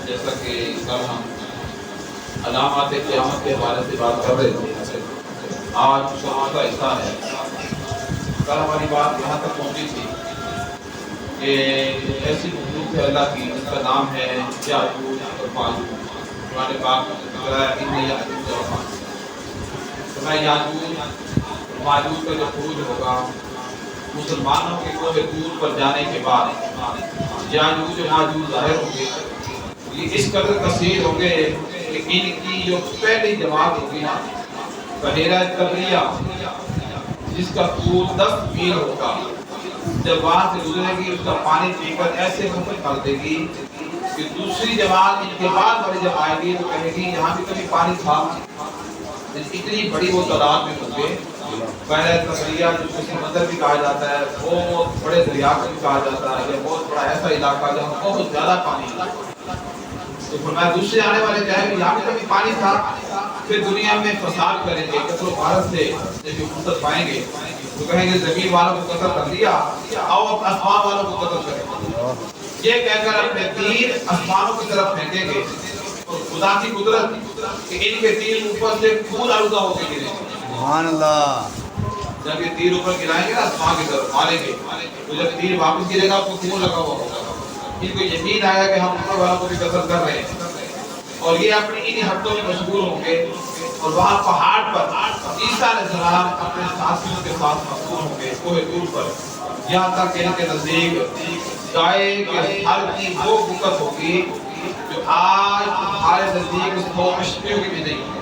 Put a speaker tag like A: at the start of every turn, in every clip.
A: جیسا کہ کل ہم علامات قیامت کے حوالے سے بات کر رہے تھے، آج شروع کا حصہ ہے۔ کل ہماری بات یہاں تک پہنچی تھی کہ ایسی مخلوق ہے اللہ کی جس کا نام ہے یاجوج اور ماجوج۔ قرآن پاک میں بتایا ان یاجوج و ماجوج، تو میں یاجوج اور ماجوج کا جو خروج ہوگا مسلمانوں کے کوہ طور پر جانے کے بعد یاجوج و ماجوج ظاہر ہوں گے۔ یہ اس قدر کثیر ہوں گے کہ ان کی جو پہلی جماعت ہوگی نا بحیرہ تبریہ جس کا طول 10 میل ہوگا، جب وہاں سے گزرے گی اس کا پانی پی کر ایسے منہ پہ کر دے گی کہ دوسری جماعت ان کے بعد والی جب آئے گی تو کہے گی یہاں بھی کبھی پانی تھا۔ اتنی بڑی وہ تعداد میں ہوں گے۔ بحیرہ تبریہ جو کسی مندر بھی کہا جاتا ہے، بہت بڑے دریا کو بھی کہا جاتا ہے، یہ بہت بڑا ایسا علاقہ جہاں بہت زیادہ پانی ہے۔ تو فرمایا دوسرے آنے والے کہیں گے یہاں بھی کبھی پانی تھا۔ پھر دنیا میں فساد کریں گے، قتل و غارت سے جب فرصت پائیں گے تو کہیں گے زمین والوں کو قتل کر دیا، آؤ اب آسمان والوں کو قتل کریں۔ یہ کہہ کر اپنے تیر آسمانوں کی طرف پھینکیں گے اور خدا کی قدرت کہ ان کے تیر اوپر سے خون آلودہ ہو کے گریں گے۔
B: سبحان اللہ۔
A: جب یہ تیر اوپر گرائیں گے نا آسمان کی طرف ماریں گے تو جب تیر واپس گرے گا تو خون لگا ہوا ہوگا۔ ان کو یقین آیا کہ ہم اوپر والوں کو بھی قتل کر رہے ہیں، اور یہ اپنی انہی حدوں میں مشغول ہوں گے۔ اور وہاں پہاڑ پر عیسیٰ علیہ السلام اپنے ساتھیوں کے ساتھ مشغول ہوں گے کوہ طور پر، یہاں تک کہ ان کے نزدیک گائے کے حل کی وہ بکت ہوگی جو آج تمہارے نزدیک 100 مشتریوں کی بھی نہیں ہے۔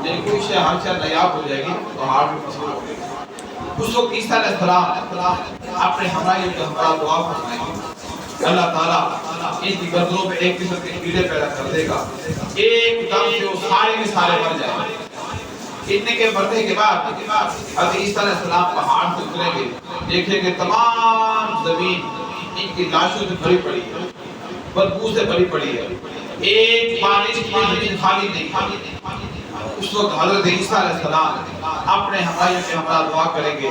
A: یعنی کوئی شے ہر شے نایاب ہو جائے گی تو ہار میں مشغول ہوں گے۔ اس وقت عیسیٰ علیہ السلام اپنے ہمراہیوں کے ہمراہ دعا فرمائیں گے، اللہ تعالیٰ ان کی گردنوں پہ ایک قسم کے کیڑے پیدا کر دے گا، ایک دم سے وہ سارے کے سارے مر جائیں گے۔ اتنے کے مرنے کے بعد حضرت عیسیٰ علیہ السلام پہاڑ سے اتریں گے، دیکھیں گے تمام زمین ان کی لاشوں سے بھری پڑی ہے، بدبو سے بھری پڑی ہے، ایک بارش کی زمین خالی نہیں۔ اس وقت حضرت عیسیٰ علیہ السلام اپنے ہمراہیوں کے ہمراہ دعا کریں گے،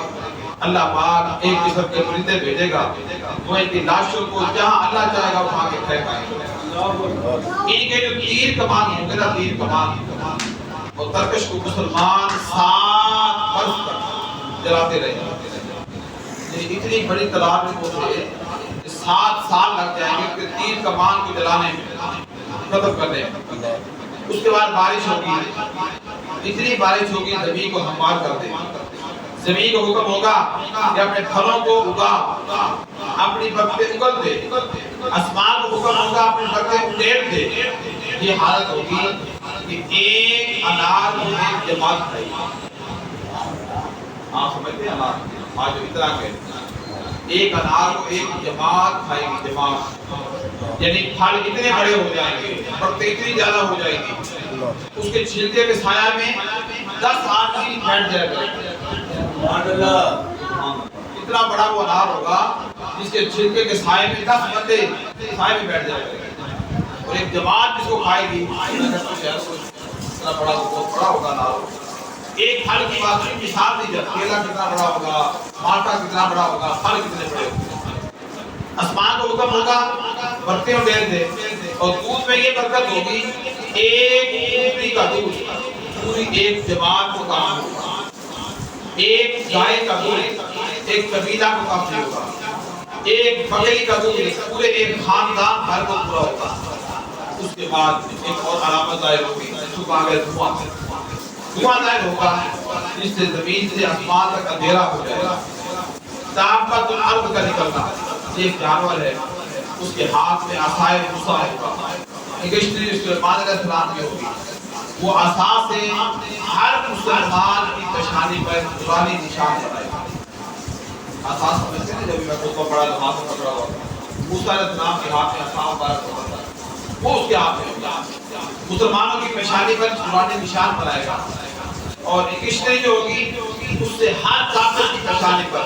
A: اللہ پاک ایک قسم کے پرندے بھیجے گا، وہ ان کی لاشوں کو جہاں اللہ چاہے گا وہاں کے پھینکائیں گے۔ ان کے جو تیر کمان ہوں گے نا، تیر کمان اور ترکش کو مسلمان 7 برس تک جلاتے رہے ہیں۔ اتنی بڑی تعداد میں ہوتے 7 سال لگ جائیں گے کہ تیر کمان کو جلانے میں، ختم کرنے میں۔ اس کے بعد بارش ہوگی، اتنی بارش ہوگی زمین کو ہموار کر دے۔ زمین کو حکم ہوگا کہ اپنے پھلوں کو اگا، اپنی برکتیں اگل دے۔ آسمان کو حکم ہوگا اپنی برکتیں اگیڑ دے۔ یہ حالت ہوگی کہ ایک انار کو ایک جماعت کھائے گی۔ آپ سمجھتے ہیں انار آج جو اتنا کہ ایک انار کو ایک جماعت کھائے گی، جماعت یعنی پھل اتنے بڑے ہو جائیں گے، برکتیں اتنی زیادہ ہو جائیں گی، اس کے چھلکے کے سایہ میں 10 آدمی بیٹھ جائے گا۔ اتنا بڑا وہ انار ہوگا جس کے چھلکے کے سائے میں 10 بندے سائے میں بیٹھ جائے گا، اور ایک جماعت جس کو کھائے گی۔ اتنا بڑا بہت بڑا ہوگا انار۔ ایک پھل کی بات کی مثال دی جاتی ہے، کیلا کتنا بڑا ہوگا، مالٹا کتنا بڑا ہوگا، پھل کتنے بڑے ہوگا۔ آسمان کو حکم ہوگا برکتیں اڈیر دے، اور دودھ میں یہ برکت ہوگی ایک اونٹنی کا دودھ پوری ایک جماعت کو کام ہوگا، ایک گائے کا دودھ ایک قبیلہ کو کافی ہوگا، ایک بکری کا دودھ پورے ایک خاندان بھر کو پورا ہوگا۔ اس کے بعد ایک اور علامت ظاہر ہوگی، صبح میں دھواں ظاہر ہوگا جس سے زمین سے آسمان تک اندھیرا ہو جائے گا۔ دابۃ الارض کا نکلنا، ایک جانور ہے، اس کے ہاتھ میں عصائے موسیٰ ہوگا، ایک کشتی سلیمان علیہ السلام کی ہوگی، وہ عصا سے ہر مسلمان کی پیشانی پر نورانی نشان بنائے گا۔ عصا سمجھتے ہیں جب میں خطبہ پڑھا تو ہاتھ پکڑا ہوا موسیٰ علیہ السلام کے ہاتھ میں عصا مبارک ہوتا تھا، وہ اس کے ہاتھ میں ہوگا، مسلمانوں کی پیشانی پر نورانی نشان بنائے گا۔ اور ایک کشتی جو ہوگی اس سے ہر کافر کی پیشانی پر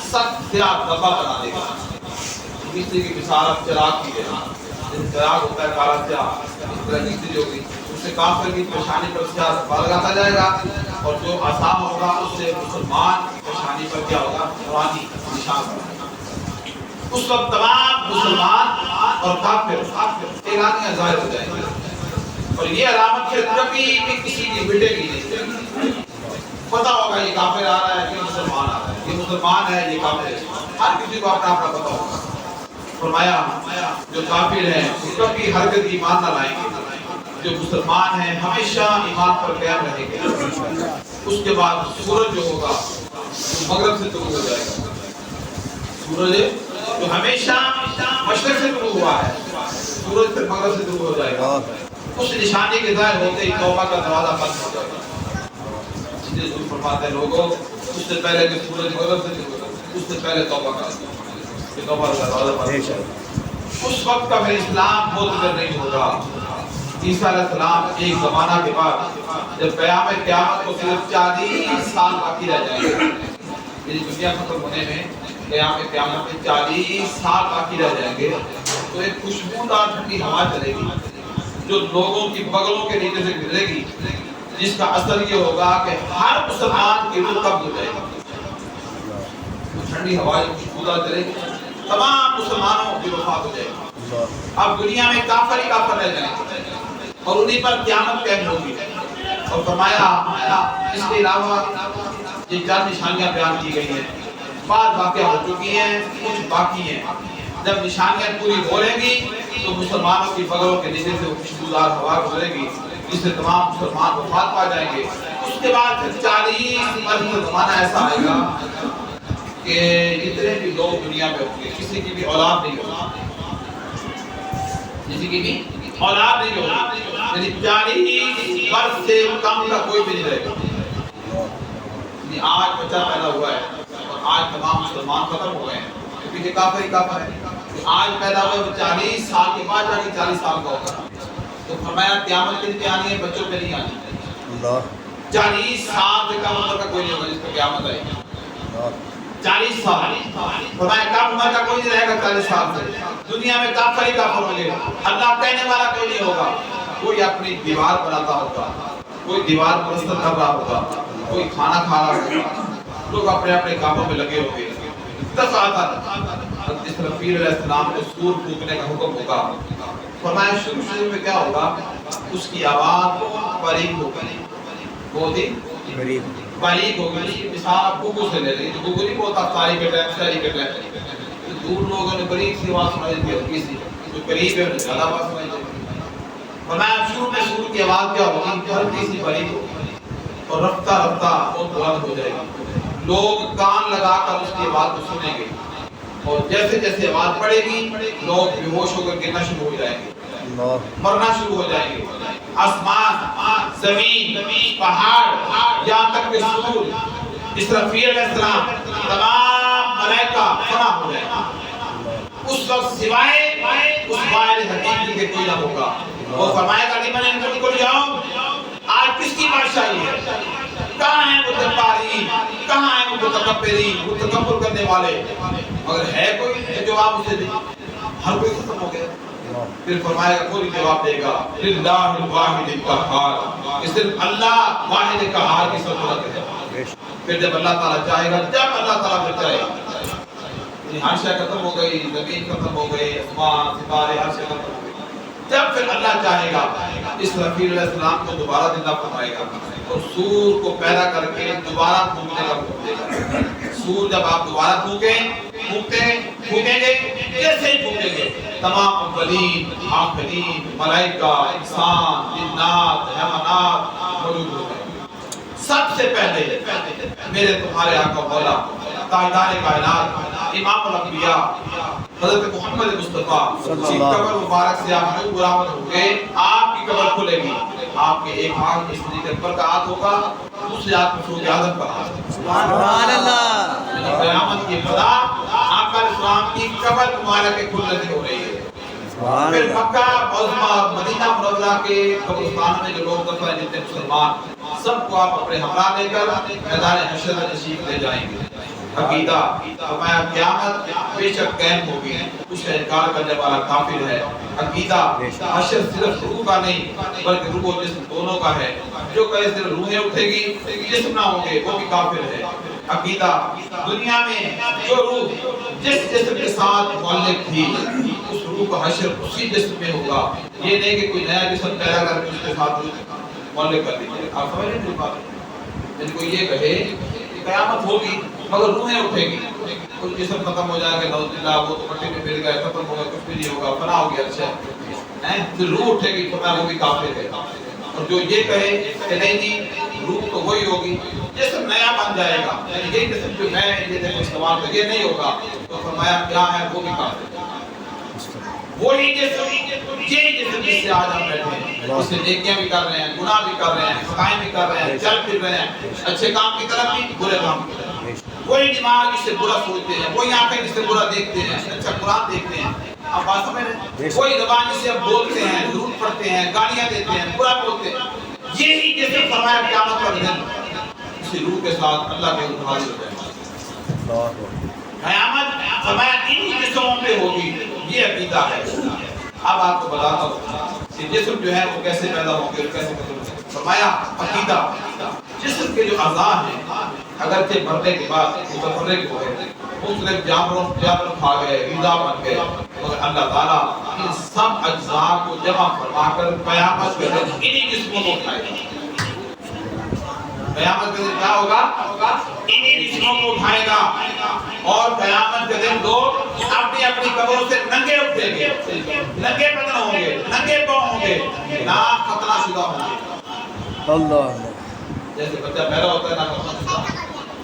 A: سخت سیاہ دھبا بنا دے گا۔ کشتی کی مثال اب چراغ کی ہے، چراغ ہوتا ہے کالا سیاہ، اس طرح کشتی جو ہوگی اس سے کافر کی پیشانی پر سیاہ دھبا لگاتا جائے گا، اور جو عصا ہوگا اس سے مسلمان کی پیشانی پر کیا ہوگا؟ نورانی نشان بنائے گا۔ اس وقت تمام مسلمان اور کافر ایرانیاں ظاہر ہو جائیں گے، اور یہ علامت پھر کبھی بھی کسی کی مٹے گی نہیں۔ پتہ ہوگا یہ کافر آ رہا ہے، یہ مسلمان آ رہا ہے، یہ مسلمان ہے، یہ کافر ہے، ہر کسی کو اپنا اپنا پتہ ہوگا۔ فرمایا جو کافر ہیں کبھی ہرگز ایمان نہ لائیں گے، جو مسلمان ہیں ہمیشہ ایمان پر قائم رہیں گے۔ اس کے بعد سورج جو ہوگا مغرب سے طلوع ہو جائے گا، سورج جو ہمیشہ مشرق سے طلوع ہوا ہے سورج پھر مغرب سے طلوع ہو جائے گا۔ اس نشانی کے ظاہر ہوتے ہی توبہ کا دروازہ بند ہو جائے گا۔ جسے ضرور فرماتے ہیں لوگوں اس سے پہلے کہ سورج مغرب سے طلوع ہو اس سے پہلے توبہ کا توبہ کا دروازہ بند ہو جائے گا۔ اس وقت کا پھر اسلام معتبر نہیں ہوگا۔ عیسیٰ علیہ السلام ایک زمانہ کے بعد جب قیامت کو صرف 40 سال باقی رہ جائیں گے، یہ دنیا ختم ہونے میں قیامت میں 40 سال باقی رہ جائیں گے، تو ایک خوشبودار ٹھنڈی ہوا چلے گی جو لوگوں کی بغلوں کے نیچے سے گزرے گی، جس کا اثر یہ ہوگا کہ ہر مسلمان کی روح قبض ہو جائے گی۔ ٹھنڈی ہوا جو خوشبودار چلے گی تمام مسلمانوں کی وفات ہو جائے گی۔ اب دنیا میں کافر ہی کافر رہ جائیں گے اور انہی پر قیامت قائم ہوگی۔ اور فرمایا اس کے علاوہ یہ 4 نشانیاں بیان کی گئی ہیں، بعض واقعہ ہو چکی ہیں، کچھ باقی ہیں۔ جب نشانیاں پوری ہو رہیں گی تو مسلمانوں کی بغلوں کے نیچے سے خوشبودار ہوا گزرے گی جس سے تمام مسلمان وفات پا جائیں گے۔ اس کے بعد پھر 40 برس کا زمانہ ایسا آئے گا کہ جتنے بھی لوگ دنیا میں ہوں گے کسی کی بھی اولاد نہیں ہوگی، کسی کی بھی اولاد نہیں ہوگی، یعنی 40 برس سے کم کا کوئی بھی نہیں رہے گا۔ یعنی آج بچہ پیدا ہوا ہے اور آج تمام مسلمان ختم ہو گئے ہیں کیونکہ یہ کافر ہی کافر ہے۔ آج پیدا ہوا ہے 40 سال کے بعد جا کے 40 سال کا ہوگا، تو فرمایا قیامت کے لیے آنی ہے، بچوں پہ نہیں آنی۔ 40 سال سے کم عمر کا کوئی نہیں ہوگا جس پر قیامت آئے گی۔ 40 سال فرمایا کم عمر کا کوئی نہیں رہے گا 40 سال سے، دنیا میں کافر ہی کافر ہوں گے، اللہ کہنے والا کوئی نہیں ہوگا۔ کوئی اپنی دیوار بناتا ہوگا، کوئی دیوار پرستر کر رہا ہوگا، کوئی کھانا کھا رہا ہوگا، لوگ اپنے اپنے کاموں میں لگے ہوئے۔ اسرافیل علیہ السلام کو سور پھونکنے کا حکم ہوگا۔ فرمایا شروع میں کیا ہوگا، اس کی آواز باریک ہوگی، بہت ہی باریک ہوگی، مثال گوگو سے لے لیں، گوگو نہیں بولتا ساری کے ٹائم ساری کے ٹائم، دور لوگوں نے باریک سی آواز سنائی دی ہلکی سی، جو قریب ہے انہیں زیادہ آواز سنائی دی۔ فرمایا شروع میں سور کی آواز کیا ہوگی، ہلکی سی باریک ہوگی اور رفتہ رفتہ بہت بلند ہو جائے گی، لوگ کان لگا کر اس کی آواز کو سنیں گے، اور جیسے جیسے آواز پڑے گی لوگ بے ہوش ہو کر گرنا شروع ہو جائیں گے، مرنا شروع ہو جائیں گے۔ آسمان، زمین، پہاڑ، یہاں تک کہ سور، اسرافیل علیہ السلام، تمام ملائکہ فنا ہو جائیں گے۔ اس وقت سوائے اس واحد حقیقی کے کوئی نہ ہوگا۔ وہ فرمائے گا لمن الملک اليوم، آج کس کی بادشاہی ہے؟ کہاں ہیں متکبرین، کہاں ہیں متکبرین، متکبر کرنے والے؟ مگر ہے کوئی جواب اسے دے؟ ہر کوئی ختم ہو گیا۔ پھر فرمائے گا کوئی جواب دے گا للہ الواحد القہار، کہ صرف اللہ واحد قہار کی سلطنت ہے۔ پھر جب اللہ تعالیٰ چاہے گا، جب اللہ تعالیٰ پھر چاہے گا، ہر شے ختم ہو گئی، زمین ختم ہو گئی، آسمان ستارے ہر شے ختم ہو گئی، جب پھر اللہ چاہے گا اسرافیل علیہ السلام کو دوبارہ زندہ فرمائے گا اور سور کو پیدا کر کے دوبارہ پھونکنے کا حکم دے گا۔ سور جب آپ دوبارہ پھونکیں گے، جیسے ہی پھونکیں گے تمام اولین، آخرین، ملائکہ، انسان، جنات، حیوانات موجود ہو گئے۔ سب سے پہلے میرے تمہارے آقا مولا تاجدار کائنات امام الانبیاء حضرت محمد مصطفیٰ کی قبر مبارک سے آپ نور برآمد ہو گئے، آپ کی قبر کھلے گی، آپ کے ایک ہاتھ میں صدیق اکبر کا ہاتھ ہوگا، دوسرے ہاتھ میں فاروق اعظم کا ہاتھ ہوگا۔ سبحان اللہ! قیامت کی ابتدا آقا علیہ السلام کی قبر مبارک کے کھلنے سے ہو رہی ہے۔ پھر مکہ اور مدینہ منورہ کے قبرستان میں جو لوگ دفن ہیں جتنے مسلمان، سب کو آپ اپنے ہمراہ لے کر میدان حشر میں تشریف لے جائیں گے۔ عقیدہ فرمایا قیامت بے شک قائم ہوگی، اس کا انکار کرنے والا کافر ہے۔ عقیدہ حشر صرف روح کا نہیں بلکہ روح و جسم دونوں کا ہے، جو کہے صرف روحیں اٹھے گی جسم نہ ہوں گے وہ بھی کافر ہے۔ عقیدہ دنیا میں جو روح جس جسم کے ساتھ معلق تھی اس روح کا حشر اسی جسم میں ہوگا. یہ نہیں کہ کوئی نیا جسم پیدا کر کے اس کے ساتھ معلق کر دیجیے. آپ سمجھ رہے ہیں بات؟ جن کو یہ کہے کہ قیامت ہوگی مگر روحیں اٹھے گی, کوئی جسم ختم ہو جائے گا, نعوذ باللہ وہ تو مٹی میں مل گئے, ختم ہو گیا, کچھ بھی نہیں ہوگا, فنا ہو گیا, اچھا پھر روح اٹھے گی, فرمایا وہ بھی کافر ہے. اور جو یہ کہے کہ نہیں جی روح تو وہی ہوگی, جسم نیا بن جائے گا, یعنی یہ جسم جو میں یہ جسم استعمال کر یہ نہیں ہوگا, تو فرمایا کیا ہے وہ بھی کافر ہے. وہی جسم یہی جسم جس سے آج ہم بیٹھے ہیں, اس سے نیکیاں بھی کر رہے ہیں, گناہ بھی کر رہے ہیں, خطائیں بھی کر رہے ہیں, چل پھر رہے ہیں, اچھے کام کی طرف بھی برے کام کی طرف. وہی دماغ جس سے برا سوچتے ہیں, وہی آنکھیں جس سے برا دیکھتے ہیں, اچھا قرآن دیکھتے ہیں. آپ بات سمجھ رہے ہیں؟ وہی زبان جس سے اب بولتے ہیں, درود پڑھتے ہیں, گالیاں دیتے ہیں, برا بولتے ہیں, یہی جسم فرمایا قیامت پر دن اسی روح کے ساتھ اللہ کے حاضر ہو جائے گا. قیامت فرمایا انہی جسموں پہ ہوگی. یہ عقیدہ ہے. اب آپ کو بتاتا ہوں کہ جسم جو ہے وہ کیسے پیدا ہوں گے اور کیسے ختم ہوں گے. فرمایا عقیدہ جسم کے جو اعضاء ہیں اگرچہ مرنے کے بعد متفرق ہو گئے, مختلف جانور کھا گئے, غذا بن گئے, مگر اللہ تعالیٰ ان سب اجزاء کو جمع فرما کر قیامت کے دن انہی جسموں کو اٹھائے گا. قیامت کے دن کیا ہوگا؟ انہی جسموں کو اٹھائے گا اور قیامت کے دن لوگ اپنی اپنی قبروں سے ننگے اٹھیں گے, ننگے بدن ہوں گے, ننگے پاؤں ہوں گے, ناک ختنہ شدہ ہوں گے. اللہ جیسے بچہ پیدا ہوتا ہے ناک ختنہ شدہ,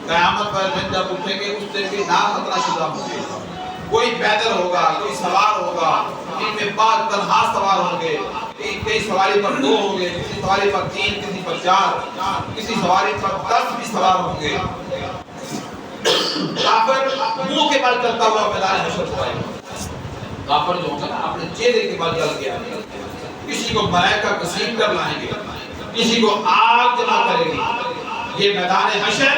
A: قیامت پر دن جب اٹھیں گے اس دن بھی ناک ختنہ شدہ ہوں گے. کوئی پیدل ہوگا, کوئی سوار ہوگا, ان میں بعض تنہا سوار ہوں گے, کئی سواری پر 2 ہوں گے, کسی سواری پر 3, کسی پر 4, کسی سواری پر 10 بھی سوار ہوں گے. کافر منہ کے بل چلتا ہوا میدان حشر پائے گا. کافر جو ہوگا نا اپنے چہرے کے بل چل گیا, کسی کو ملائکہ کسیم کر لائیں گے, کسی کو آگ جمع کرے گی. یہ میدان حشر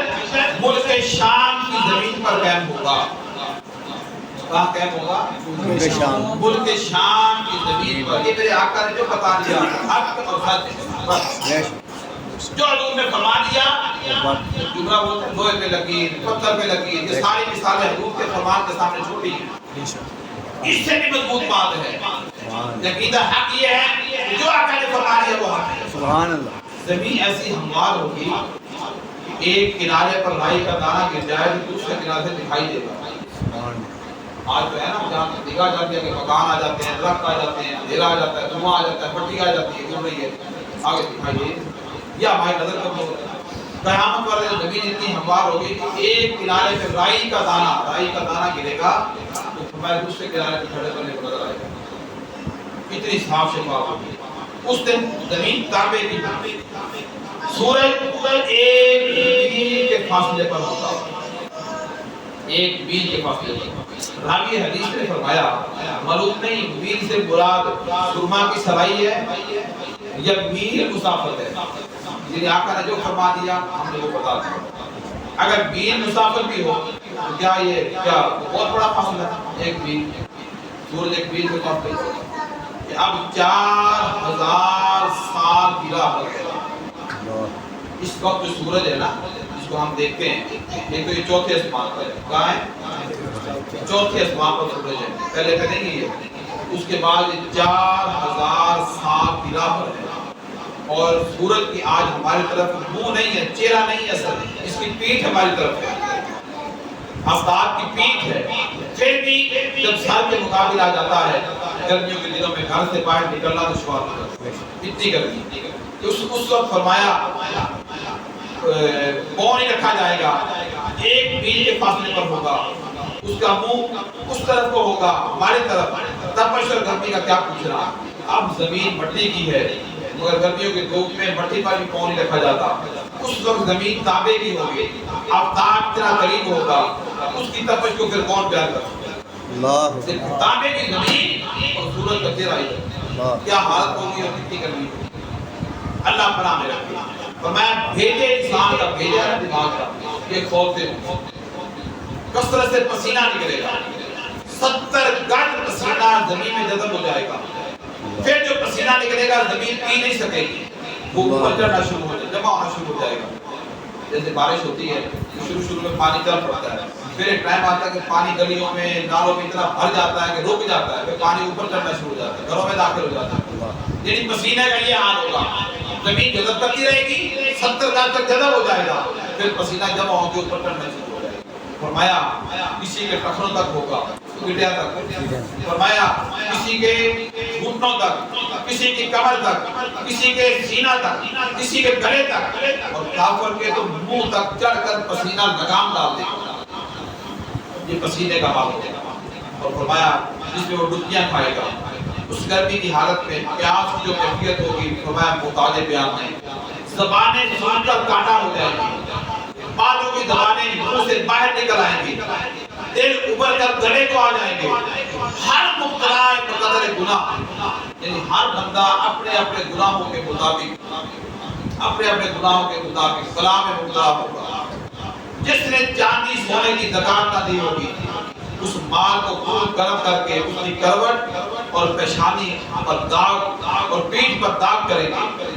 A: ملک شام کی زمین پر قائم ہوگا. کہاں قائم ہوگا؟ ملک شام کی زمین پر. یہ میرے آقا نے جو بتا دیا حق اور سچ, جو حضور نے فرما دیا, جملہ بولتے ہیں لوہے پہ لکیر, پتھر پہ لکیر, یہ ساری مثالیں حضور کے فرمان کے سامنے چھوٹی ہیں. اس سے بھی مضبوط بات ہے. عقیدہ حق یہ ہے کہ جو آقا نے فرما دیا وہ حق ہے. سبحان اللہ. زمین ایسی ہموار ہوگی, ایک کنارے پر رائی کا دانہ گر جائے تو دوسرے کنارے سے دکھائی دے گا. آج جو ہے نا جہاں دیکھا جاتی ہے کہ مکان آ جاتے ہیں, درخت آ جاتے ہیں, اندھیرا آ جاتا ہے, دھواں آ جاتا ہے, مٹی آ جاتی ہے, گھوم رہی ہے, آگے دکھائی دے یا ہماری نظر کم ہو. قیامت والے زمین اتنی ہموار ہوگی کہ ایک کنارے پہ رائی کا دانہ گرے گا تو ہمارے دوسرے کنارے پہ کھڑے کرنے کو نظر آئے گا. اتنی صاف شفاف ہوگی. اس دن زمین تابے کی ہوگی. سورج ایک میل کے فاصلے پر ہوتا, ایک میل کے فاصلے پر. راوی حدیث نے فرمایا معلوم نہیں میل سے مراد سرما کی سرائی ہے یا میل مسافت ہے. یعنی آقا نے جو فرما دیا ہم نے وہ بتا دیا. اگر میل مسافت بھی ہو تو کیا یہ بہت بڑا فاصلہ ہے. ایک میل, سورج ایک میل کے فاصلے پر. اب 4000 سال گرا ہو گیا. اس وقت جو سورج ہے نا جس کو ہم دیکھتے ہیں, ایک تو یہ چوتھے اسمان پر ہے. کہاں ہے؟ چوتھے اسمان پر سورج ہے, پہلے پہ نہیں ہے. اس کے بعد 4000 سال گرا پر ہے. اور سورج کی آج ہماری طرف منہ نہیں ہے, چہرہ نہیں ہے, اصل اس کی پیٹھ ہماری طرف ہے, آفتاب کی پیٹھ ہے. پھر بھی جب سال کے مقابل آ جاتا ہے گرمیوں کے دنوں میں گھر سے باہر نکلنا دشوار ہوتا ہے, اتنی گرمی. اس وقت فرمایا پاؤں نہیں رکھا جائے گا, ایک میل کے فاصلے پر ہوگا. اس کا منہ اس طرف کو ہوگا, ہماری طرف. تپش اور گرمی کا کیا پوچھنا. اب زمین مٹی کی ہے مگر گرمیوں کے دھوپ میں مٹی پر بھی پاؤں نہیں رکھا جاتا. اس وقت زمین تابے کی ہوگی, آفتاب اتنا قریب ہوگا, اس کی تپش کو پھر کون پیار کر سکتا ہے. تابے کی زمین اور سورج کا چہرہ ہی کیا حالت ہوگی اور کتنی گرمی ہوگی. اللہ پناہ میں رکھے. فرمایا بھیجے انسان کا, بھیجا ہے دماغ کا, یہ کھولتے ہو کثرت سے پسینہ نکلے گا. 70 گز پسینہ زمین میں جذب ہو جائے گا. پھر جو پسینہ نکلے گا زمین پی نہیں سکے گی, وہ اوپر چڑھنا شروع ہو جائے, جمع ہونا شروع ہو جائے گا. جیسے بارش ہوتی ہے شروع میں پانی چل پڑتا ہے، پھر ایک ٹائم آتا ہے کہ پانی گلیوں میں نالوں میں اتنا بھر جاتا ہے کہ رک جاتا ہے، پھر پانی اوپر چڑھنا شروع ہو جاتا ہے، گھروں میں داخل ہو جاتا ہے۔ یعنی پسینے کا یہ حال ہوگا، زمین جذب کرتی رہے گی 70 گز تک جذب ہو جائے گا، پھر پسینہ جمع ہو کے اوپر چڑھنا شروع ہو جائے گا۔ فرمایا کسی کے ٹخنوں تک ہوگا، گٹیا تک، فرمایا کسی کے گھٹنوں تک، کسی کی کمر تک، کسی کے سینہ تک، کسی کے گلے تک، اور کافر کے تو منہ تک چڑھ کر پسینہ لگام ڈال دے گا۔ یہ پسینے کا حال ہوگا۔ اور فرمایا جس میں وہ ڈبکیاں کھائے گا، اس گرمی کی حالت میں پیاس کی جو کیفیت ہوگی، فرمایا محتاج بیان نہیں، زبانیں سن کر کانٹا ہو جائیں گی، بالوں کی زبانیں منہ سے باہر نکل آئیں گی، دل اوپر کر گلے کو آ جائیں گے۔ ہر مبتلا بقدر گناہ، یعنی ہر بندہ اپنے اپنے گناہوں کے مطابق، اپنے اپنے گناہوں کے مطابق کلام میں مبتلا ہوگا۔ جس نے چاندی سونے کی زکات نہ دی ہوگی، اس مال کو خود گرم کر کے اس کی کروٹ اور پیشانی پر داغ اور پیٹھ پر داغ کرے گی۔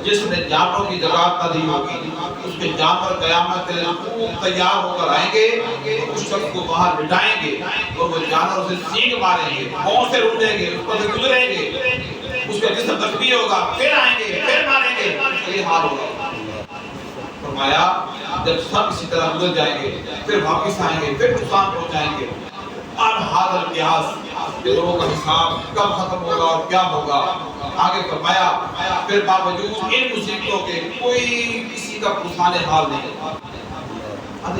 A: جس نے جانوروں کی زکات نہ دی ہوگی، اس کے جانور قیامت کے لیے خوب تیار ہو کر آئیں گے، اس شخص کو وہاں لٹائیں گے اور وہ جانور اسے سینگ ماریں گے، پاؤں سے روندیں گے، اس پر سے گزریں گے، اس کا جسم زخمی ہوگا، پھر آئیں گے، پھر ماریں گے، یہ حال ہوگا۔ فرمایا جب سب اسی طرح گزر جائیں گے، پھر واپس آئیں گے، پھر نقصان پہنچائیں گے، اور حاضر قیاس لوگوں کا حساب کب ختم ہوگا اور کیا ہوگا۔ آگے فرمایا پھر باوجود ان مصیبتوں کے کوئی کسی کا پرسان حال نہیں ہوگا۔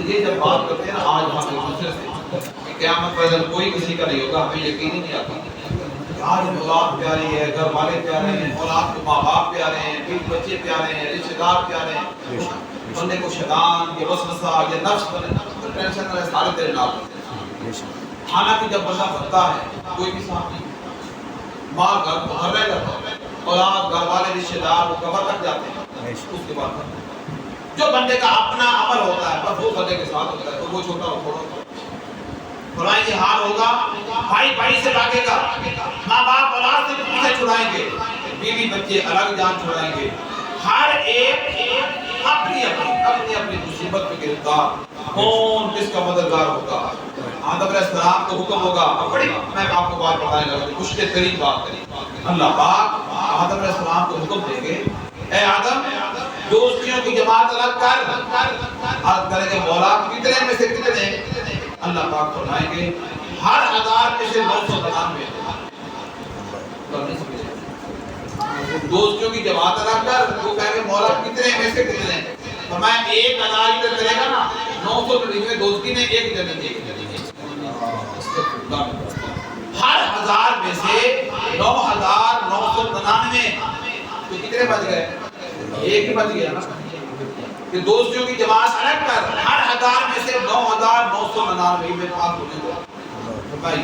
A: یہ جب بات کرتے ہیں نا آج ہم ایک دوسرے سے کہ قیامت پر کوئی کسی کا نہیں ہوگا، ہمیں یقین ہی نہیں آتا۔ آج اولاد پیاری ہے، گھر والے پیارے ہیں، اولاد کے ماں باپ پیارے ہیں، بیوی بچے پیارے ہیں، رشتے دار پیارے ہیں، بندے کو شیطان یہ وسوسہ یہ نفس بنے ٹینشن ہے، سارے تیرے نام حالانکہ جب بندہ بنتا ہے کوئی بھی صاحب نہیں، ماں گھر رہ جاتا ہے، اولاد گھر والے رشتے دار وہ قبر تک جاتے ہیں، اس کے بعد جو بندے کا اپنا عمل ہوتا ہے بس وہ بندے کے ساتھ ہوتا ہے، تو وہ چھوٹا ہو تھوڑا فرمائیں یہ حال ہوگا، بھائی بھائی سے بھاگے گا، ماں باپ اولاد سے پیچھے چھڑائیں گے، بیوی بچے الگ جان چھڑائیں گے، ہر ایک اپنی اپنی مصیبت میں گرفتار، کون کس کا مددگار ہوگا۔ آدم علیہ السلام کو حکم ہوگا، بڑی میں آپ کو بات بتائیں گا، مشکل ترین بات ہے، اللہ پاک آدم علیہ السلام کو حکم دیں گے، اے آدم دوستیوں کی جماعت الگ کر، عرض کریں گے مولا کتنے میں سے کتنے، اللہ پاک فرمائیں گے ہر 1000 میں سے 999۔ دوستیوں کی جماعت الگ کر، وہ کہیں گے مولا کتنے میں سے کتنے، فرمائیں 1000 ادھر کرے گا نا، 999 دوستی نے ایک جنت دی، ہر 1000 میں سے 9999 تو کتنے بچ گئے، ایک ہی بچ گیا نا، کہ دوستیوں کی جماعت الگ کر، ہر 1000 میں سے 9999 میں پاک ہونے کو۔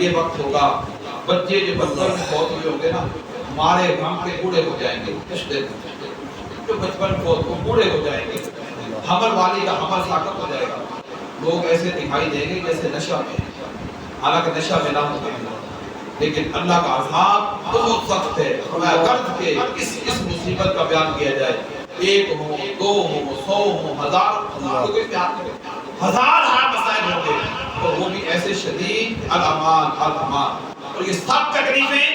A: یہ وقت ہوگا بچے جو بچپن میں فوت ہوئے ہوں گے نا، مارے غم کے بوڑھے ہو جائیں گے، جو بچپن فوت ہو بوڑھے ہو جائیں گے، حمل والی کا حمل ساقط ہو جائے گا، لوگ ایسے دکھائی دیں گے جیسے نشہ میں، حالانکہ نشہ میں نہ ہوتا ہے، لیکن اللہ کا عذاب بہت سخت ہے۔ فرمایا قرض کے اس مصیبت کا بیان کیا جائے، 1 ہو 2 ہو 100 ہو 1000 تو کوئی بیان کرے، 1000 مسائل ہوں گے اور وہ بھی ایسے شدید الامان، اور یہ سب تکلیفیں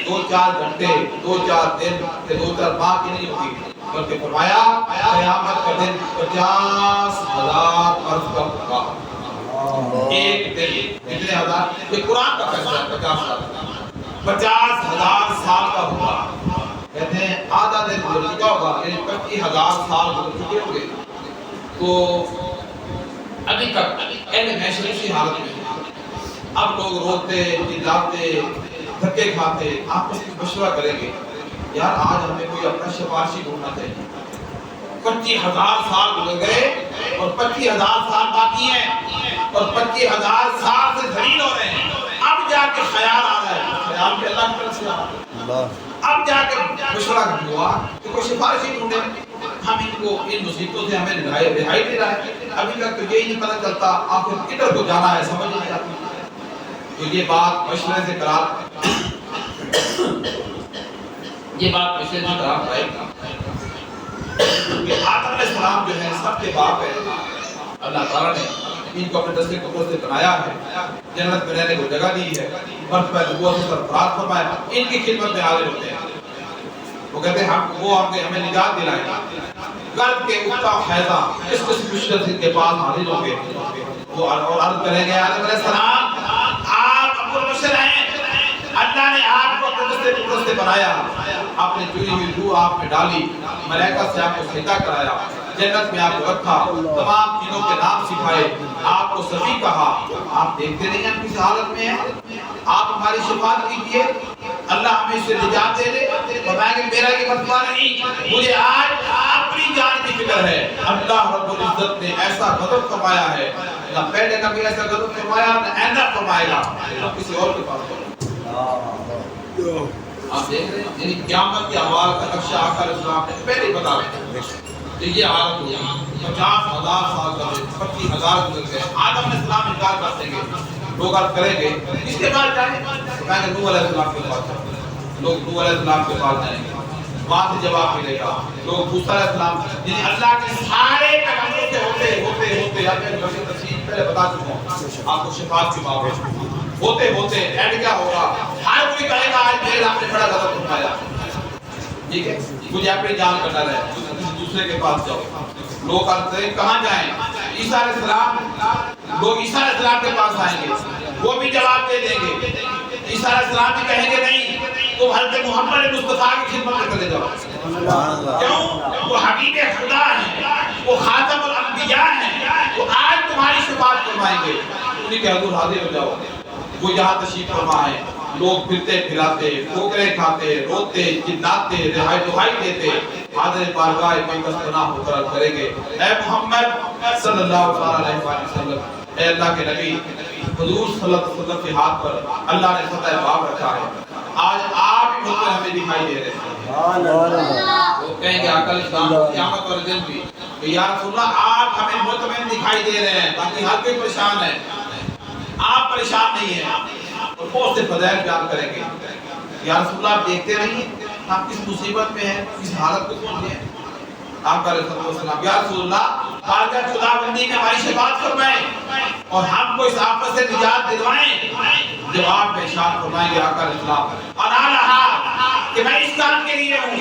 A: 2-4 گھنٹے 2-4 دن 2-4 ماہ کی نہیں ہوگی، بلکہ فرمایا قیامت کا دن 50,000 عرض کا ہوگا، ایک دن کتنے ہزار، یہ قرآن کا فیصلہ ہے، 50,000 سال کا ہوگا، کہتے ہیں آدھا دن گزر چکا ہوگا، یعنی 25,000 سال گزر چکے ہوں گے، تو ابھی تک اہل محشر کی حالت میں اب لوگ روتے چلاتے دھکے کھاتے آپس میں مشورہ کریں گے، یار آج ہمیں کوئی اپنا سفارشی ڈھونڈنا چاہیے، 25,000 سال گزر گئے اور 25,000 سال باقی ہیں اور 25,000 سال سے ذلیل ہو رہے ہیں، اب جا کے خیال آ رہا ہے، خیال بھی اللہ کی طرف سے آ رہا ہے، اب جا کے مشورہ ہوا کہ کوئی سفارشی ڈھونڈے، ہم ان کو ان مصیبتوں سے ہمیں رہائی دے رہا ہے، ابھی تک تو یہی نہیں پتہ چلتا آخر کدھر کو جانا ہے، سمجھ نہیں آتی، تو یہ بات مشورے سے قرار پائے کہ آدم علیہ السلام جو ہے سب کے باپ ہے. اللہ تعالیٰ نے ان کو اپنے دستے قدرت سے بنایا ہے, جنت میں رہنے کو جگہ دی ہے, مرتبہ نبوت سے سرفراز فرمایا. ان کی خدمت میں حاضر ہوتے ہیں. وہ کہتے ہیں وہ ہمیں نجات دلائیں گے. غرب کے اکتا فیضا اس قسم مشکل سے کے پاس حاضر ہوں گے. وہ اور عرض کریں گے آدم علیہ السلام آپ ابو البشر ہیں, اللہ نے آپ کو اپنے دستے قدرت سے بنایا, آپ نے چنی ہوئی روح آپ میں ڈالی, ملائکہ سے آپ کو سجدہ کرایا, جنت میں آپ کو رکھا, تمام چیزوں کے نام سکھائے, آپ کو سبھی کہا. آپ دیکھتے نہیں ہیں کس حالت میں ہیں, آپ ہماری شفاعت کیجیے, اللہ ہمیں اس سے نجات دے دے. فرمایا کہ میرا یہ فتویٰ نہیں, مجھے آج اپنی جان کی فکر ہے. اللہ رب العزت نے ایسا غضب فرمایا ہے, نہ پہلے کبھی ایسا غضب فرمایا نہ آئندہ فرمائے گا. کسی اور کے پاس آپ دیکھ رہے ہیں, یعنی قیامت کے احوال کا نقشہ آقا علیہ السلام نے پہلے ہی بتا رہے ہیں. یہ حالت ہوئی 50,000 سال گزرے, 25,000 گزر گئے, آدم علیہ السلام انکار کر دیں گے, لوگ عرض کریں گے اس کے بعد جائیں گے, کہیں گے نوح علیہ السلام کے پاس جائیں گے, لوگ نوح علیہ السلام کے پاس جائیں گے, وہاں سے جواب ملے گا. لوگ موسیٰ علیہ السلام, یعنی اللہ کے سارے پیغمبروں سے ہوتے آپ نے تفصیل پہلے بتا چکا ہوں, آپ کو شفاعت کی بات ہوتے اینڈ کیا ہوگا, ہر کوئی کہے گا آج میرے آپ نے بڑا غضب فرمایا, ٹھیک ہے, مجھے اپنی جان کا ڈر ہے, کسی دوسرے کے پاس جاؤ. لوگ کہتے ہیں کہاں جائیں, عیسیٰ علیہ السلام, لوگ عیسیٰ علیہ السلام کے پاس آئیں گے, وہ بھی جواب دے دیں گے. عیسیٰ علیہ السلام بھی کہیں گے نہیں, تم حضرت محمد مصطفیٰ کی خدمت میں چلے جاؤ. کیوں؟ وہ حبیب خدا ہیں, وہ خاتم الانبیاء ہیں, وہ آج تمہاری شفاعت فرمائیں گے. انہیں کہ حضور حاضر ہو جاؤ. وہ یہاں تشریف فرما ہے, لوگ پھرتے پھراتے, ٹھوکریں کھاتے, روتے, چلاتے, رہائی دہائی دیتے, حاضر بارگاہ مقدس پناہ ہو کر کریں گے, اے محمد صلی اللہ علیہ وسلم, اے اللہ کے نبی, حضور صلی اللہ علیہ وسلم کے ہاتھ پر اللہ نے فتح باب رکھا ہے, آج آپ ہی مطلب ہمیں دکھائی دے رہے ہیں. وہ کہیں گے آقا اسلام قیامت والے دن بھی, یا رسول اللہ آپ ہمیں مطمئن دکھائی دے رہے ہیں, باقی ہر کوئی پریشان ہے, آپ پریشان نہیں ہیں. اور بہت سے فضائل بیان کریں گے, یا رسول اللہ آپ دیکھتے نہیں ہم کس مصیبت میں ہیں, کس حالت کو پہنچے ہیں. آپ علیہ السلام, یا رسول اللہ بارگاہ خداوندی میں ہماری شفاعت فرمائیں اور ہم کو اس آفت سے نجات دلوائیں. جواب میں ارشاد فرمائیں گے آقا علیہ السلام, انا لہا, کہ میں اس کام کے لیے ہوں,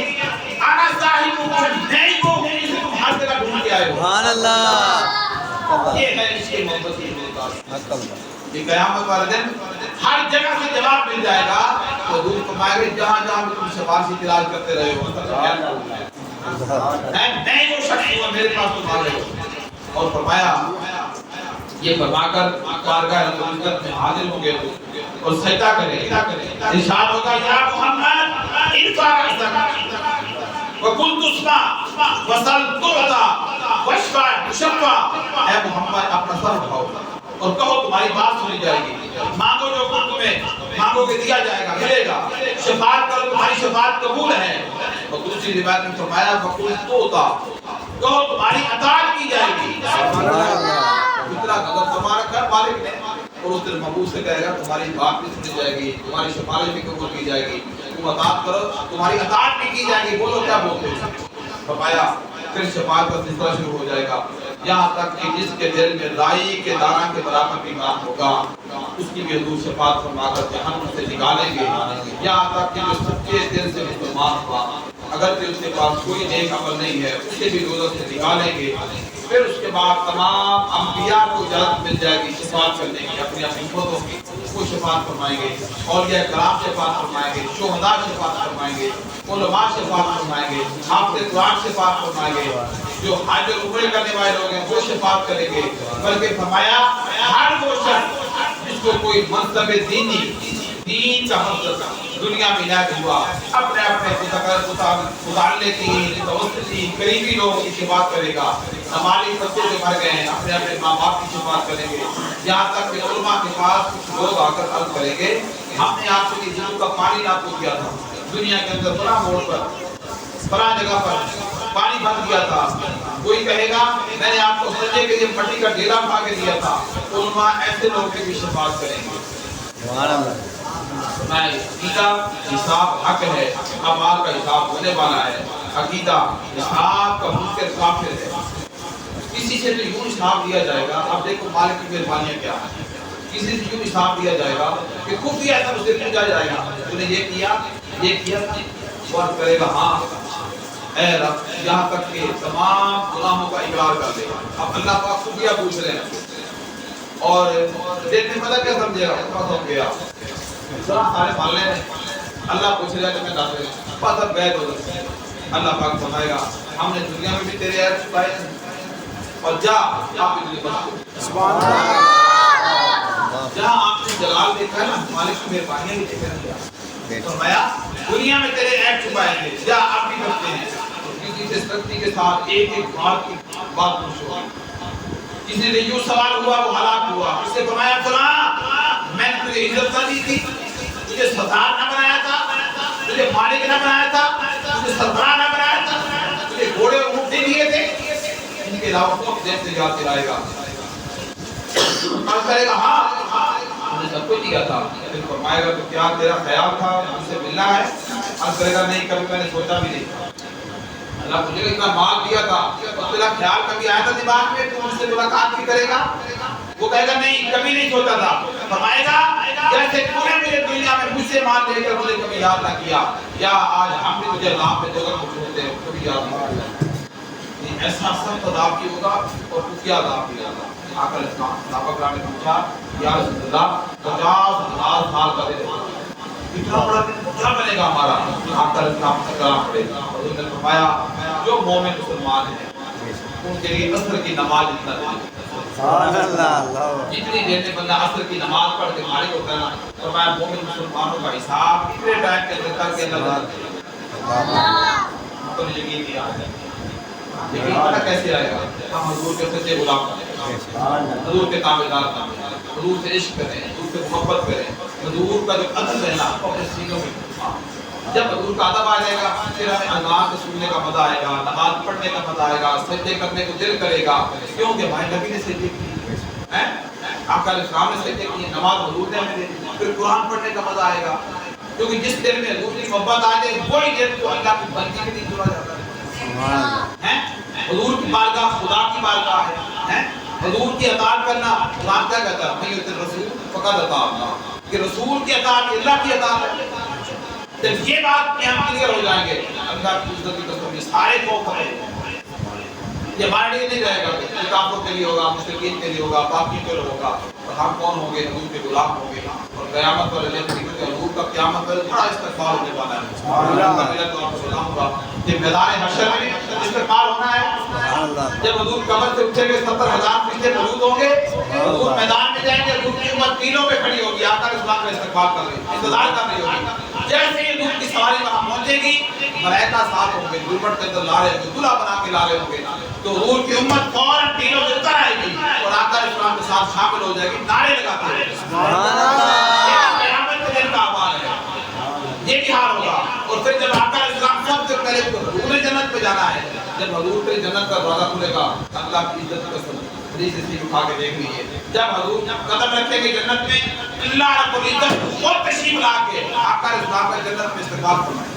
A: انا صاحب ہوں, میں ہی وہ ہوں جسے تم ہر جگہ ڈھونڈ کے آئے ہو. سبحان اللہ, یہ ہے اس کی محبت کی مدد. یہ قیامت والے دن ہر جگہ سے جواب مل جائے گا. تو حضور فرمائے گا جہاں جہاں تم سفارشی تلاش کرتے رہے ہو, میں وہ شخص ہوں, میرے پاس تم آ گئے ہو. اور فرمایا, یہ فرما کر بارگاہ رب العزت میں حاضر ہوں گے اور سجدہ کریں گے. ارشاد ہوگا یا محمد ارفع رأسک وقل تسمع وسل تعطى واشفع تشفع, اے محمد اپنا سر اٹھاؤ اور کہو تمہاری بات سنی جائے گی, مانگو جو کچھ تمہیں مانگو کہ دیا جائے گا, ملے گا, شفاعت کرو تمہاری شفاعت قبول ہے. اور دوسری روایت میں فرمایا وقل تعطى, کہو تمہاری اطاعت کی جائے گی. اتنا غضب فرما رکھا مالک نے, اور اس دن محبوب سے کہے گا تمہاری بات بھی سنی جائے گی, تمہاری سفارش بھی قبول کی جائے گی, تم اطاعت کرو تمہاری اطاعت بھی کی جائے گی. بولو کیا بولتے ہو. فرمایا پھر شفاعت کا سلسلہ شروع ہو جائے گا, یہاں تک کہ جس کے دل میں رائی کے دانہ کے برابر ایمان ہوگا اس کی بھی حضور شفاعت فرما کر جہنم سے نکالیں گے. یہاں تک کہ جو سچے دل سے مسلمان ہوا اگر کہ اس کے پاس کوئی نیک عمل نہیں ہے اسے بھی دوزخ سے نکالیں گے. پھر اس کے بعد تمام انبیاء کو اجازت مل جائے گی شفاعت کرنے کی, اپنی اپنی امتوں کی وہ شفاعت فرمائیں گے, اولیاء کرام شفاعت فرمائیں گے, شہداء شفاعت فرمائیں گے, علماء شفاعت فرمائیں گے, حافظ قرآن شفاعت فرمائیں گے, جو حج اور عمرے کرنے والے لوگ ہیں وہ شفاعت کریں گے. بلکہ فرمایا ہر وہ شخص جس کو کوئی منصب دین کا منصب دنیا میں عنایت ہوا, اپنے متعلق کی توسطی قریبی لوگوں کی شفاعت کرے گا. ہماری بچے جو مر گئے ہیں اپنے اپنے ماں باپ کی شفاعت کریں گے. یہاں تک کہ علماء کے پاس کچھ لوگ آ کر عرض کریں گے ہم نے آپ سے جنوں کا پانی آپ کو دیا تھا, دنیا کے اندر بڑا موڑ پر بڑا جگہ پر پانی بھر دیا تھا. کوئی کہے گا میں نے آپ کو سجدے کے لیے مٹی کا ڈیلا اٹھا کے دیا تھا. علماء ایسے لوگ کی بھی شفاعت کریں گے. میں حساب حق ہے, اعمال کا حساب ہونے والا ہے. عقیدہ اسحاق کا منکر کافر ہے، کسی سے تو یوں حساب دیا جائے گا. اب دیکھو مالک کی مہربانیاں کیا ہے، کسی سے یوں حساب دیا جائے گا کہ خفیہ ایسا اس سے پوچھا جائے گا تو نے یہ کیا اور کرے گا ہاں اے رب، یہاں تک کہ تمام گناہوں کا اقرار کر دے گا. اب اللہ پاک خفیہ پوچھ رہے ہیں اور دیکھنے پتہ کیا سمجھے گا، پتہ ہو گیا سارے مالے ہیں. اللہ پوچھ رہا ہے کہ میں داخل پتہ بیت ہو جائے. اللہ پاک فرمائے گا ہم نے دنیا میں بھی تیرے عیب چھپائے اور جا آپ کی دنیا بنا. سبحان اللہ. جہاں آپ نے جلال دیکھا ہے نا، مالک کی مہربانیاں بھی دیکھا ہے. فرمایا دنیا میں تیرے عیب چھپائے تھے، جا اب بھی کرتے ہیں. کسی سے سختی کے ساتھ ایک ایک بات کی بات پوچھو. کسی نے یوں سوال ہوا وہ ہلاک ہوا. اس سے فرمایا فلاں میں نے تجھے عزت نہ دی تھی، تجھے سردار نہ بنایا تھا، تجھے مالک نہ بنایا تھا، تجھے سردار نہ بنایا تھا، تجھے گھوڑے اونٹ نہیں دیے تھے. ان کے علاوہ کون دین سے یاد دلائے گا؟ کہے گا ہاں ہم نے سب کچھ دیا تھا. پھر فرمائے گا تو کیا تیرا خیال تھا مجھ سے ملنا ہے؟ کہے گا نہیں، کبھی میں نے سوچا بھی نہیں. اللہ مجھے اتنا مال دیا تھا اور تیرا خیال کبھی آیا تھا دماغ میں تو مجھ سے ملاقات بھی کرے گا؟ وہ کہے گا نہیں، کبھی نہیں سوچا تھا. فرمائے گا جیسے تو نے مجھے دنیا میں مجھ سے مال لے کر مجھے کبھی یاد نہ کیا، یا آج ہم نے تجھے نام پہ دوزخ میں چھوڑ دے کبھی یاد نہ کیا. ایسا سخت عذاب بھی ہوگا اور خفیہ عذاب بھی ہوگا. آقا علیہ السلام صحابہ کرام نے پوچھا یا رسول اللہ 50,000 سال کا دے اتنا بڑا دن کیا بنے گا ہمارا؟ آقا علیہ السلام سے کلام پڑے. حضور نے فرمایا جو مومن مسلمان ہیں ان کے لیے عصر کی نماز اتنا دے. جتنی دیر میں بندہ عصر کی نماز پڑھ کے فارغ ہوتا ہے نا، فرمایا مومن مسلمانوں کا حساب اتنے ٹائم کے اندر تک کہ اللہ تو یقین کیا ہے. لیکن پتہ کیسے آئے گا؟ ہم حضور کے سچے غلام بنیں، حضور کے تابعدار بنیں، حضور سے عشق کریں، حضور سے محبت کریں. حضور کا جو ادب ہے نا اپنے سینوں میں، جب حضور کا ادب آ جائے گا پھر ہمیں اذان سننے کا مزہ آئے گا، نماز پڑھنے کا مزہ آئے گا، سجدے کرنے کو دل کرے گا. کیونکہ ہمارے نبی نے سجدے کیے، آقا علیہ السلام نے سجدے کیے، نماز حضور نے ہمیں دی. پھر قرآن پڑھنے کا مزہ آئے گا کیونکہ جس دل میں حضور کی محبت آ جائے وہی دل کو اللہ کی بندگی کے لیے جڑا جاتا ہے. حضور کی بارگاہ خدا کی بارگاہ ہے. حضور کی اطاعت کرنا قرآن کیا کہتا ہے؟ میں یطیع الرسول فقد اطاع اللہ، کہ رسول کی اطاعت اللہ کی اطاعت ہے. جب یہ بات ہم کلیئر ہو جائیں گے اللہ کی عزت کی قسم یہ سارے خوف ختم ہو. یہ ہمارے لیے نہیں رہے گا کہ کافروں کے لیے ہوگا، مشرکین کے لیے ہوگا، باقی کے لیے ہوگا. اور ہم کون ہوں گے؟ حضور کے غلام ہوں گے. اور قیامت والے دن حضور کا قیامت والے بڑا استقبال ہونے والا ہے. اللہ کا میرا تو آپ کو سلام ہوگا کہ میدان حشر میں استقبال ہونا ہے. جب حضور قبر سے اٹھیں گے 70,000 فرشتے موجود ہوں گے، حضور میدان میں جائیں گے، حضور کی امت تینوں پہ کھڑی ہوگی، آقا اسلام کا استقبال کر رہی ہے، انتظار کر رہی ہوگی. جیسے ہی حضور کی سواری وہاں پہنچے گی ملائکہ ساتھ ہوں گے، گلبٹ کے اندر لا رہے ہوں گے، دلہا بنا کے لا رہے ہوں گے. تو حضور کی امت فوراً تینوں سے اتر آئے گی اور آقا اسلام کے ساتھ شامل ہو جائے گی. نعرے لگاتے ہوئے قیامت کے دن کا احوال ہے. یہ بھی حال ہوگا. اور پھر جب آقا اسلام سب سے پہلے حضور جنت پہ جانا ہے، جب حضور پہ جنت کا دروازہ کھلے گا اللہ کی عزت کا حدیث اس لیے اٹھا کے دیکھ لیجیے. جب حضور قدم رکھیں گے جنت میں اللہ رب العزت خود تشریف لا کے آقا اسلام کا جنت میں استقبال فرمائے.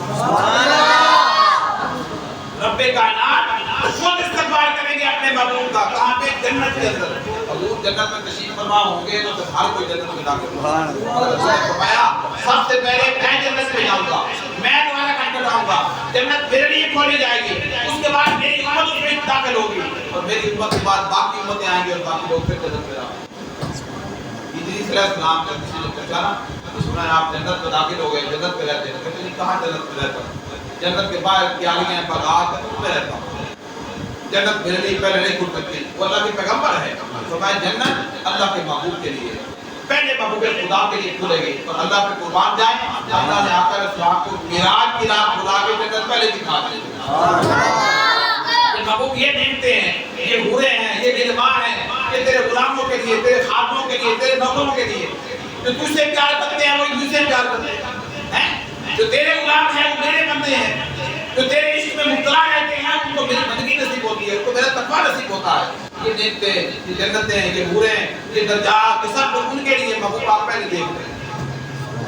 A: رب کائنات خود استقبال کریں گے اپنے محبوب کا. کہاں پہ؟ جنت کے اندر. حضور جنت میں تشریف فرما ہوں گے تو ہر کوئی جنت میں داخل ہوگا. فرمایا سب سے پہلے میں جنت میں جاؤں گا، میں تمہارا کھٹکھٹ آؤں گا، جنت میرے لیے کھولی جائے گی. اس کے بعد میری امت اس میں داخل ہوگی اور میری امت کے بعد باقی امتیں آئیں گی اور باقی لوگ پھر جنت میں جائیں گے. ادریس علیہ السلام نے کسی نے پوچھا نا سنا ہے آپ جنت میں داخل ہو گئے، جنت میں رہتے ہیں. کہتے ہیں کہاں جنت میں رہتا ہوں؟ جنت کے باہر کیالیاں باغات ہیں ان میں رہتا ہوں. جنت میرے لیے پہلے نہیں کھل سکتی. وہ اللہ کے پیغمبر ہے. فرمایا جنت اللہ کے محبوب کے لیے پہلے محبوب خدا کے لیے کھلے گی اور اللہ پہ قربان جائیں. اللہ نے آقا علیہ السلام کو معراج کی رات بلا کے جنت پہلے دکھا دی. محبوب یہ نعمتیں ہیں، یہ حوریں ہیں، یہ غلمان ہیں، یہ تیرے غلاموں کے لیے، تیرے خادموں کے لیے، تیرے نوکروں کے لیے جو تجھ سے پیار کرتے ہیں وہی تجھ سے پیار کرتے ہیں. جو تیرے غلام ہیں وہ میرے بندے ہیں، جو تیرے عشق میں مبتلا رہتے ہیں ان کو میری بندگی نصیب ہوتی ہے، ان کو میرا تقویٰ نصیب ہوتا ہے. یہ نعمتیں، یہ جنتیں، یہ حوریں، یہ درجات، یہ سب ان کے لیے محبوب آپ پہلے دیکھتے ہیں.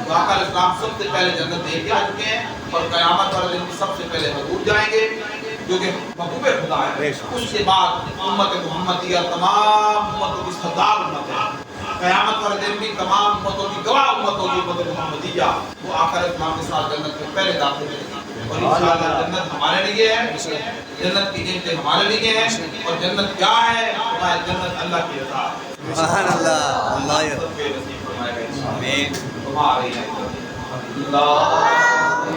A: تو آقا علیہ السلام سب سے پہلے جنت دیکھ کے آ چکے ہیں اور قیامت والے دن سب سے پہلے حضور جائیں گے جو کہ محبوب خدا ہے. اس کے بعد امت محمدیہ تمام امتوں کی سردار امت ہے. قیامت والے دن بھی تمام امتوں کی گواہ امت ہوگی امت محمدیہ. وہ آقا علیہ السلام کے ساتھ جنت میں پہلے داخل ہوگی اور انشاءاللہ جنت ہمارے لیے ہے. جنت کی نعمتیں ہمارے لیے ہیں اور جنت کیا ہے؟ ہماری جنت اللہ کی رضا ہے.
B: سبحان اللہ. اللہ
A: سب کے نصیب فرمائے گا.
B: آمین.
A: تمہاری ہے اللہ